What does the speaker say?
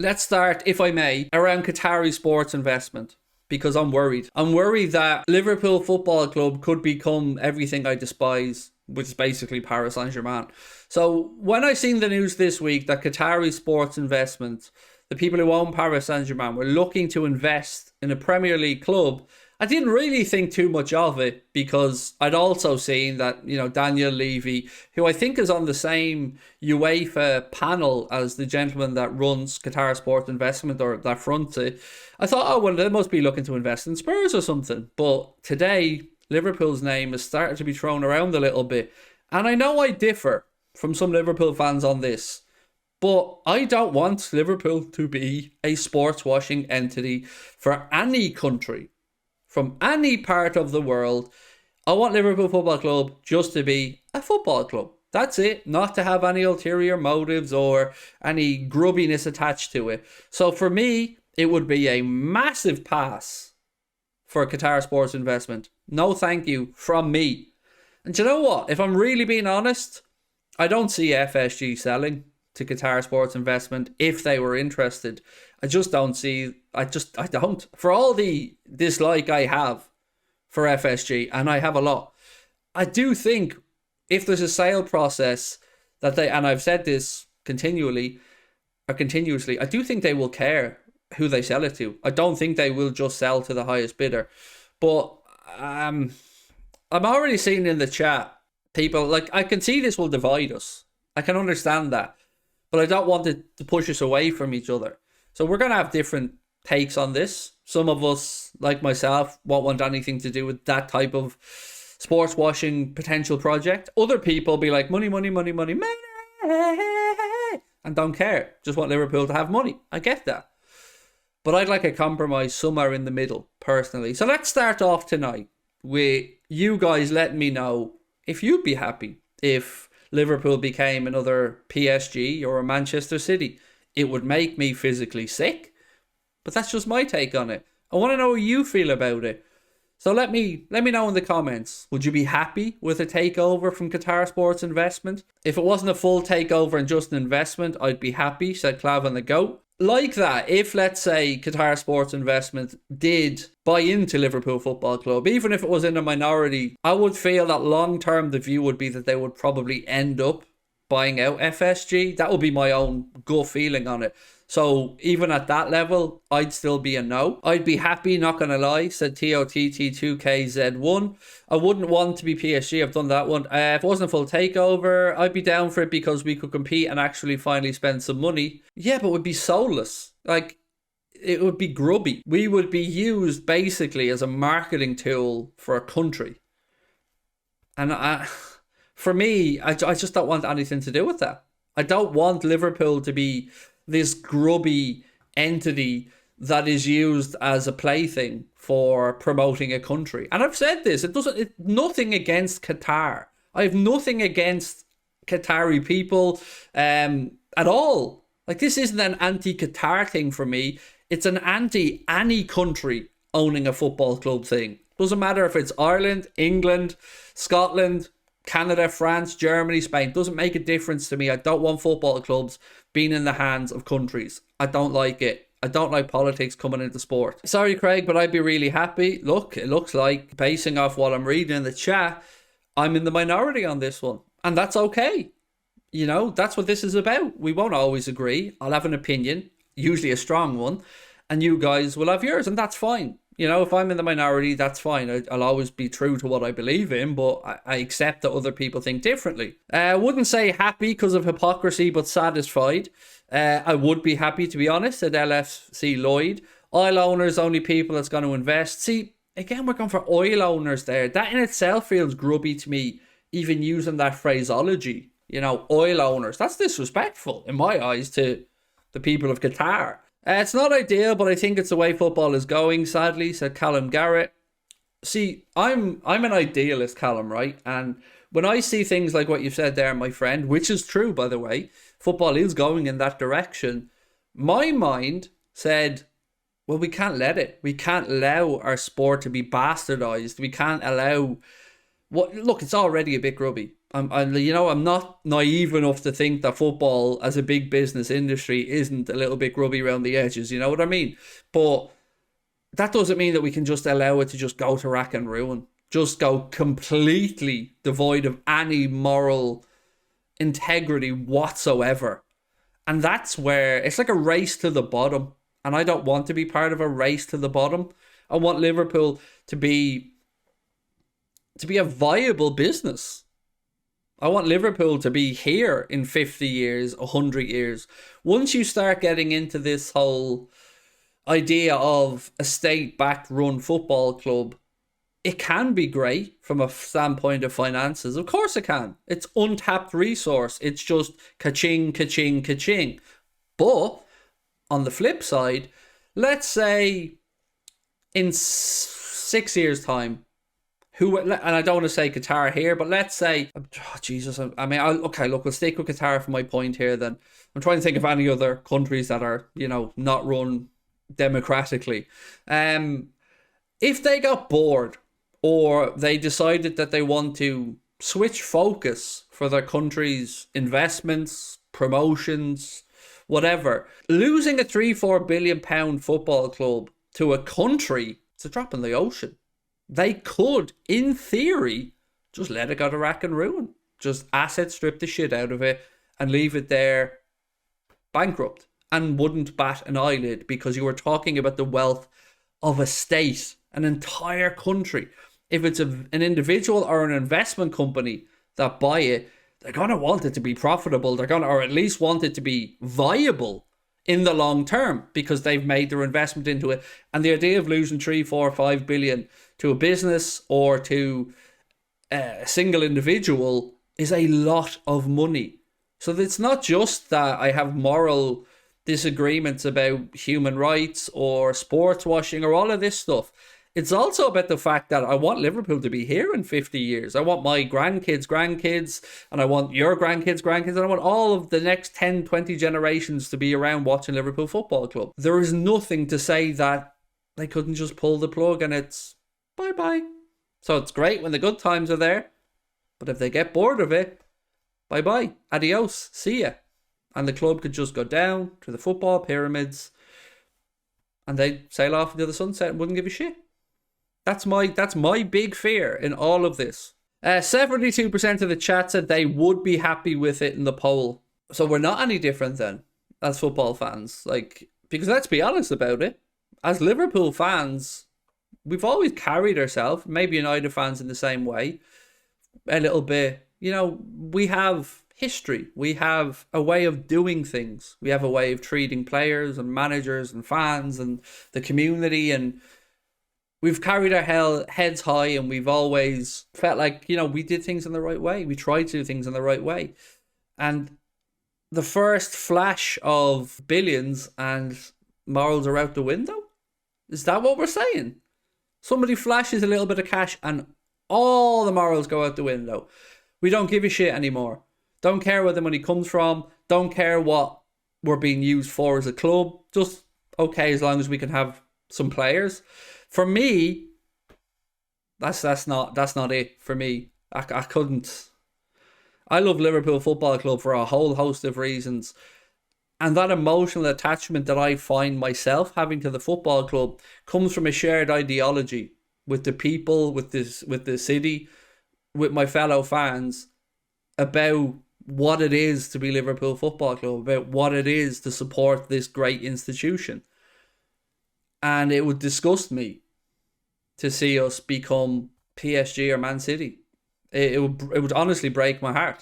Let's start, if I may, around Qatari Sports Investment, because I'm worried. I'm worried that Liverpool Football Club could become everything I despise, which is basically Paris Saint-Germain. So when I seen the news this week that Qatari Sports Investment, the people who own Paris Saint-Germain, were looking to invest in a Premier League club, I didn't really think too much of it, because I'd also seen that, Daniel Levy, who I think is on the same UEFA panel as the gentleman that runs Qatar Sports Investment, or that fronts it. I thought, oh, well, they must be looking to invest in Spurs or something. But today, Liverpool's name has started to be thrown around a little bit. And I know I differ from some Liverpool fans on this, but I don't want Liverpool to be a sports washing entity for any country from any part of the world. I want Liverpool Football Club just to be a football club. That's it. Not to have any ulterior motives or any grubbiness attached to it. So for me, it would be a massive pass for Qatar Sports Investment. No thank you from me. And do you know what? If I'm really being honest, I don't see FSG selling to Qatar Sports Investment if they were interested. I just don't see, I don't. For all the dislike I have for FSG, and I have a lot, I do think if there's a sale process that they, and I've said this continuously, I do think they will care who they sell it to. I don't think they will just sell to the highest bidder. But I'm already seeing in the chat, people, like, I can see this will divide us. I can understand that. But I don't want it to push us away from each other. So we're going to have different takes on this. Some of us, like myself, won't want anything to do with that type of sports washing potential project. Other people be like, money, money, money, money, money, and don't care. Just want Liverpool to have money. I get that. But I'd like a compromise somewhere in the middle, personally. So let's start off tonight with you guys letting me know if you'd be happy if Liverpool became another PSG or a Manchester City. It would make me physically sick, but that's just my take on it. I want to know how you feel about it. So let me know in the comments. Would you be happy with a takeover from Qatar Sports Investment? If it wasn't a full takeover and just an investment, I'd be happy, said Clav and the GOAT. Like that, if, let's say, Qatar Sports Investment did buy into Liverpool Football Club, even if it was in a minority, I would feel that long-term the view would be that they would probably end up buying out FSG. That would be my own gut feeling on it. So even at that level, I'd still be a no. I'd be happy, not going to lie, said TOTT2KZ1. I wouldn't want to be PSG. I've done that one. If it wasn't a full takeover, I'd be down for it because we could compete and actually finally spend some money. Yeah, but it would be soulless. Like, it would be grubby. We would be used basically as a marketing tool for a country. And for me, I just don't want anything to do with that. I don't want Liverpool to be this grubby entity that is used as a plaything for promoting a country. And I've said this, it's nothing against Qatar. I have nothing against Qatari people at all. Like, this isn't an anti-Qatar thing for me. It's an anti-any country owning a football club thing. Doesn't matter if it's Ireland, England, Scotland, Canada, France, Germany, Spain. Doesn't make a difference to me. I don't want football clubs being in the hands of countries. I don't like it. I don't like politics coming into sport. Sorry, Craig, but I'd be really happy. Look, it looks like, basing off what I'm reading in the chat, I'm in the minority on this one. And that's okay. You know, that's what this is about. We won't always agree. I'll have an opinion, usually a strong one, and you guys will have yours, and that's fine. You know, if I'm in the minority, that's fine. I'll always be true to what I believe in, but I accept that other people think differently. I wouldn't say happy because of hypocrisy, but satisfied. I would be happy, to be honest, at LFC Lloyd. Oil owners, only people that's going to invest. See, again, we're going for oil owners there. That in itself feels grubby to me, even using that phraseology. You know, oil owners. That's disrespectful, in my eyes, to the people of Qatar. It's not ideal, but I think it's the way football is going, sadly, said Callum Garrett. See, I'm an idealist, Callum, right? And when I see things like what you've said there, my friend, which is true, by the way, football is going in that direction, my mind said, well, we can't let it. We can't allow our sport to be bastardized. We can't allow... Look, it's already a bit grubby. I'm not naive enough to think that football as a big business industry isn't a little bit grubby around the edges. You know what I mean? But that doesn't mean that we can just allow it to just go to rack and ruin, just go completely devoid of any moral integrity whatsoever. And that's where it's like a race to the bottom. And I don't want to be part of a race to the bottom. I want Liverpool to be a viable business. I want Liverpool to be here in 50 years, 100 years. Once you start getting into this whole idea of a state-backed run football club, it can be great from a standpoint of finances. Of course it can. It's untapped resource. It's just ka-ching, ka-ching, ka-ching. But on the flip side, let's say in 6 years' time, and I don't want to say Qatar here, but let's say, oh Jesus, I mean, okay, look, we'll stick with Qatar for my point here then. I'm trying to think of any other countries that are, not run democratically. If they got bored or they decided that they want to switch focus for their country's investments, promotions, whatever, losing a £3-4 billion football club to a country, it's a drop in the ocean. They could, in theory, just let it go to rack and ruin. Just asset strip the shit out of it and leave it there bankrupt and wouldn't bat an eyelid, because you were talking about the wealth of a state, an entire country. If it's an individual or an investment company that buy it, they're going to want it to be profitable. They're going to, or at least want it to be viable in the long term, because they've made their investment into it. And the idea of losing 3, 4, 5 billion to a business or to a single individual is a lot of money. So it's not just that I have moral disagreements about human rights or sports washing or all of this stuff. It's also about the fact that I want Liverpool to be here in 50 years. I want my grandkids, and I want your grandkids, and I want all of the next 10, 20 generations to be around watching Liverpool Football Club. There is nothing to say that they couldn't just pull the plug and it's bye-bye. So it's great when the good times are there, but if they get bored of it, bye-bye, adios, see ya. And the club could just go down to the football pyramids and they'd sail off into the sunset and wouldn't give a shit. That's my big fear in all of this. 72% of the chat said they would be happy with it in the poll. So we're not any different then as football fans. Because let's be honest about it. As Liverpool fans, we've always carried ourselves, maybe United fans in the same way, a little bit. We have history. We have a way of doing things. We have a way of treating players and managers and fans and the community, and we've carried our heads high, and we've always felt like, we did things in the right way. We tried to do things in the right way. And the first flash of billions and morals are out the window? Is that what we're saying? Somebody flashes a little bit of cash and all the morals go out the window. We don't give a shit anymore. Don't care where the money comes from. Don't care what we're being used for as a club. Just okay, as long as we can have some players. For me, that's not it for me. I couldn't. I love Liverpool Football Club for a whole host of reasons. And that emotional attachment that I find myself having to the football club comes from a shared ideology with the people, with the city, with my fellow fans, about what it is to be Liverpool Football Club, about what it is to support this great institution. And it would disgust me to see us become PSG or Man City. It would honestly break my heart.